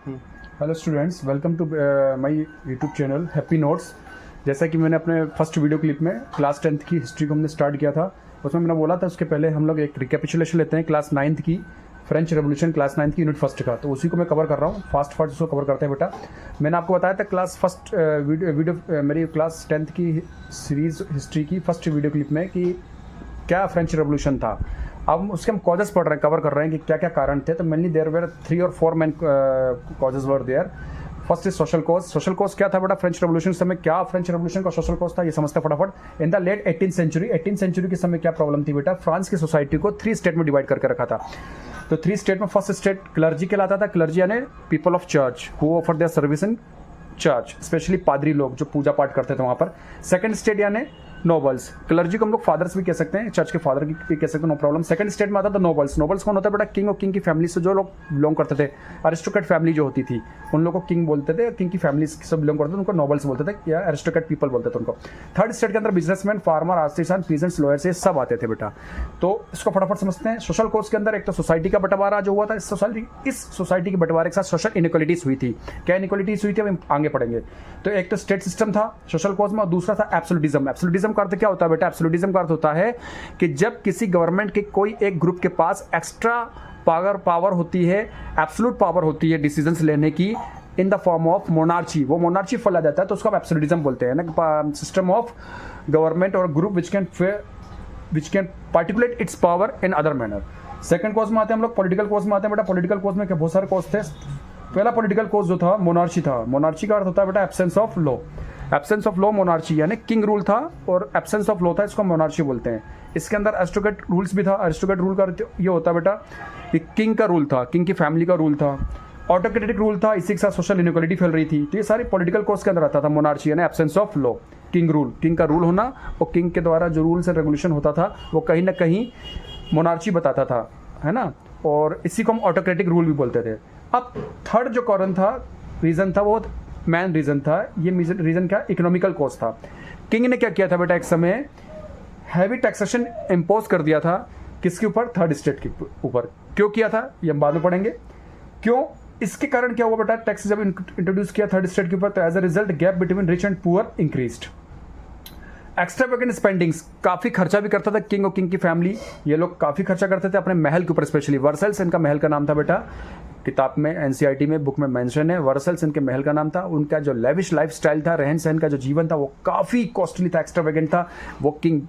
Hello students, welcome to my YouTube channel happy notes. जैसा कि मैंने अपने फर्स्ट वीडियो क्लिप में क्लास 10th की हिस्ट्री को हमने स्टार्ट किया था, उसमें मैंने बोला था उसके पहले हम लोग एक रिकैपिचुलेशन लेते हैं क्लास 9th की, फ्रेंच रेवोल्यूशन क्लास 9th की यूनिट फर्स्ट का। तो उसी को मैं कवर कर रहा हूँ, फास्ट उसको कवर करते हैं बेटा। मैंने आपको बताया था क्लास फर्स्ट वीडियो मेरी क्लास 10th की सीरीज़ हिस्ट्री की फर्स्ट वीडियो क्लिप में कि क्या फ्रेंच रेवोल्यूशन था। अब उसके हम कॉजेस पढ़ रहे हैं, कवर कर रहे हैं कि क्या क्या कारण थे। तो मेनली देयर वेर 3 और 4 main causes were there. First is social cause. Social cause क्या था बेटा फ्रेंच रेवोल्यूशन समय, क्या फ्रेंच रेवोल्यूशन का सोशल कॉज था ये समझते फटाफट। In the late 18th century, 18th century के समय क्या प्रॉब्लम थी बेटा, फ्रांस की सोसाइटी को 3 स्टेट में डिवाइड करके रखा था। तो 3 स्टेट में फर्स्ट स्टेट क्लर्जी कहलाता था। क्लर्जी यानी people of church who offer their service in church, specially पादरी लोग जो पूजा पाठ करते थे वहाँ पर। सेकंड स्टेट यानी नोबल्स। क्लर्जी को हम लोग फादर्स भी कह सकते हैं, चर्च के फादर भी कह सकते हैं, नो प्रॉब्लम। सेकंड स्टेट में आता था नोबल्स। नोबल्स कौन होता है बेटा, किंग और किंग की फैमिली से जो लोग बिलोंग करते थे। अरिस्टोक्रेट फैमिली जो होती थी उन लोगों को किंग बोलते थे, किंग की फैमिली से बिलोंग करते थे उनको नोबल्स बोलते थे या अरिस्टोक्रेट पीपल बोलते थे उनको। थर्ड स्टेट के अंदर businessman, farmer, artisan, peasants, lawyers, ये सब आते थे बेटा। तो इसको फटाफट समझते हैं। सोशल कोर्स के अंदर एक तो सोसाइटी का बंटवारा जो हुआ था, इस सोसाइटी के बंटवारे के साथ सोशल इनइक्वालिटीज हुई थी। क्या इनइक्वालिटीज हुई थी हम आगे पढ़ेंगे। तो एक तो स्टेट सिस्टम था सोशल कोर्स में, और दूसरा था एब्सोल्यूटिज्म। एब्सोल्यूटिज्म का अर्थ क्या होता है बेटा, एब्सोल्यूटिज्म का अर्थ होता है कि जब किसी गवर्नमेंट के कोई एक ग्रुप के पास एक्स्ट्रा पावर होती है, एब्सोल्यूट पावर होती है डिसीजंस लेने की in the form of monarchy, वो मोनार्ची फैला जाता है तो उसको आप एब्सोल्यूटिज्म बोलते हैं ना। सिस्टम ऑफ गवर्नमेंट और group which can particulate it's power in other manner. Second cause में आते हैं हम लोग, पॉलिटिकल कॉज में आते हैं बेटा। पॉलिटिकल कॉज में क्या बहुत सारे कॉज थे। पहला पॉलिटिकल कॉज जो था मोनार्ची था। मोनार्ची का अर्थ होता है बेटा absence of law. Absence of law monarchy यानी किंग रूल था और एब्सेंस ऑफ लॉ था, इसको मोनार्ची बोलते हैं। इसके अंदर एरिस्टोक्रेट रूल्स भी था। एरिस्टोक्रेट रूल का ये होता है बेटा कि किंग का रूल था, किंग की फैमिली का रूल था। ऑटोक्रेटिक रूल था, इसी के साथ सोशल इनइक्वालिटी फैल रही थी। तो ये सारी पॉलिटिकल कॉज के अंदर आता था मोनार्ची यानी absence of law. King rule, king का रूल होना और किंग के द्वारा जो रूल्स एंड रेगुलेशन होता था वो कहीं ना कहीं मोनार्ची बताता था, है ना। और इसी को हम ऑटोक्रेटिक रूल भी बोलते थे। अब थर्ड जो कारण था, रीजन था, वो मैन रीजन था। ये रीजन क्या, इकोनॉमिकल कॉज था। किंग ने क्या किया था बेटा, एक समय हैवी टैक्सेशन इम्पोज कर दिया था किसके ऊपर, थर्ड स्टेट के ऊपर। क्यों किया था ये हम बाद में पढ़ेंगे। क्यों, इसके कारण क्या हुआ बेटा, टैक्स जब इंट्रोड्यूस किया थर्ड स्टेट के ऊपर तो as a result gap between rich and poor increased. Extravagant spendings, काफी खर्चा भी करता था किंग और किंग की फैमिली। ये लोग काफी खर्चा करते थे अपने महल के ऊपर, स्पेशली वर्सेल्स इनका महल का नाम था बेटा। किताब में एनसीईआरटी में बुक में मेंशन है, वर्सेल्स इनके महल का नाम था। उनका जो लेविश लाइफस्टाइल था, रहन सहन का जो जीवन था वो काफ़ी कॉस्टली था, एक्स्ट्रावेगेंट था। वो किंग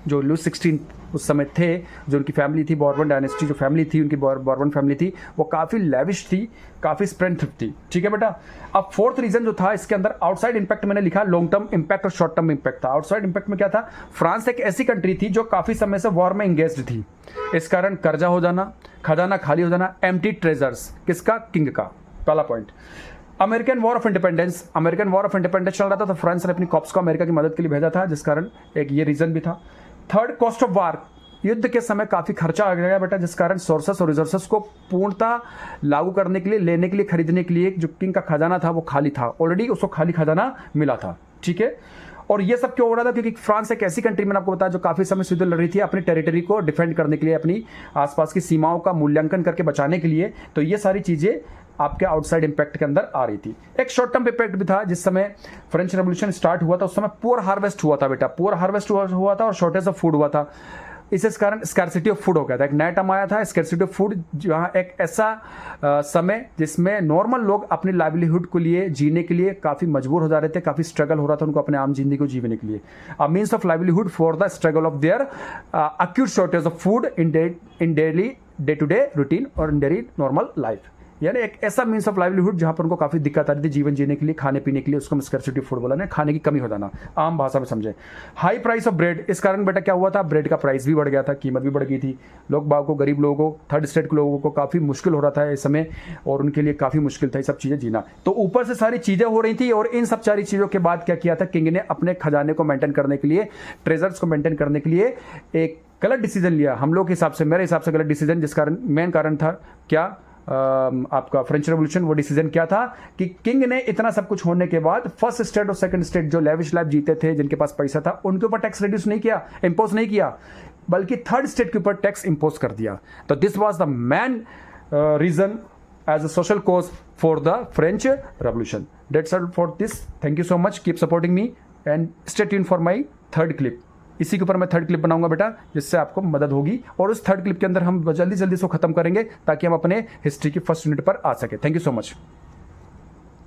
जो लुई 16 उस समय थे, जो उनकी फैमिली थी, बॉर्बन डायनेस्टी जो फैमिली थी उनकी, बॉर्बन फैमिली थी, वो काफ़ी लेविश थी, काफ़ी स्ट्रेंथ थी। ठीक है बेटा। अब फोर्थ रीजन जो था इसके अंदर आउटसाइड इंपैक्ट, मैंने लिखा लॉन्ग टर्म इंपैक्ट और शॉर्ट टर्म इंपैक्ट था। आउटसाइड इंपैक्ट में क्या था, फ्रांस एक ऐसी कंट्री थी जो काफ़ी समय से वॉर में इंगेज्ड थी। इस कारण कर्जा हो जाना, खजाना खाली हो जाना, एम्प्टी ट्रेजर्स, किसका, किंग का। पहला point. American war of independence, American war of independence चल रहा था तो फ्रांस ने अपनी कॉप्स को अमेरिका की मदद के लिए भेजा था, जिस कारण एक ये रीजन भी था। थर्ड, कॉस्ट ऑफ वार, युद्ध के समय काफी खर्चा आ गया बेटा, जिस कारण सोर्सेस और रिसोर्सेस को पूर्णतः लागू करने के लिए, लेने के लिए, खरीदने के लिए जो किंग का खजाना था वो खाली था, ऑलरेडी उसको खाली खजाना मिला था। ठीक है। और ये सब क्यों हो रहा था, क्योंकि फ्रांस एक ऐसी कंट्री, मैंने आपको बताया, जो काफी समय से युद्ध लड़ रही थी अपनी टेरिटरी को डिफेंड करने के लिए, अपनी आसपास की सीमाओं का मूल्यांकन करके बचाने के लिए। तो ये सारी चीजें आपके आउटसाइड इंपैक्ट के अंदर आ रही थी। एक शॉर्ट टर्म इंपैक्ट भी था, जिस समय फ्रेंच रेवोल्यूशन स्टार्ट हुआ था उस समय पुअर हार्वेस्ट हुआ था बेटा, पुअर हार्वेस्ट हुआ था और शॉर्टेज ऑफ फूड हुआ था। इस कारण स्कैरसिटी ऑफ फूड हो गया था। एक नया टर्म आया था स्कैरसिटी ऑफ फूड, जहाँ एक ऐसा समय जिसमें नॉर्मल लोग अपनी लाइवलीहुड के लिए, जीने के लिए काफ़ी मजबूर हो जा रहे थे, काफ़ी स्ट्रगल हो रहा था उनको अपने आम जिंदगी को जीने के लिए। A means of livelihood for the struggle of their acute shortage of food in daily day to day routine और इन डेली नॉर्मल लाइफ। यानी एक ऐसा मीन्स ऑफ लाइवलीहुड जहां पर उनको काफी दिक्कत आ रही थी जीवन जीने के लिए, खाने पीने के लिए, उसको स्कैरसिटी फूड बोला ना, खाने की कमी हो जाना, आम भाषा में समझे। हाई प्राइस ऑफ ब्रेड, इस कारण बेटा क्या हुआ था, ब्रेड का प्राइस भी बढ़ गया था, कीमत भी बढ़ गई थी। लोग बाग को, गरीब लोगों को, थर्ड स्टेट के लोगों को काफी मुश्किल हो रहा था इस समय, और उनके लिए काफी मुश्किल था ये सब चीजें जीना। तो ऊपर से सारी चीजें हो रही थी, और इन सब सारी चीजों के बाद क्या किया था किंग ने, अपने खजाने को मेंटेन करने के लिए, ट्रेजर्स को मेंटेन करने के लिए एक गलत डिसीजन लिया, हम लोग के हिसाब से, मेरे हिसाब से गलत डिसीजन, जिस कारण मेन कारण था क्या, आपका फ्रेंच रेवोल्यूशन। वो डिसीजन क्या था कि किंग ने इतना सब कुछ होने के बाद फर्स्ट स्टेट और सेकंड स्टेट जो लेविश लाइफ जीते थे, जिनके पास पैसा था, उनके ऊपर टैक्स रिड्यूस नहीं किया, इंपोज नहीं किया, बल्कि थर्ड स्टेट के ऊपर टैक्स इंपोज कर दिया। तो this was the main reason as a social cause for the French Revolution. That's all for this. Thank you so much. Keep supporting me and stay tuned for my third clip. इसी के ऊपर मैं third clip बनाऊंगा बेटा, जिससे आपको मदद होगी, और उस थर्ड क्लिप के अंदर हम जल्दी जल्दी इसको खत्म करेंगे ताकि हम अपने हिस्ट्री की फर्स्ट यूनिट पर आ सके। Thank you so much.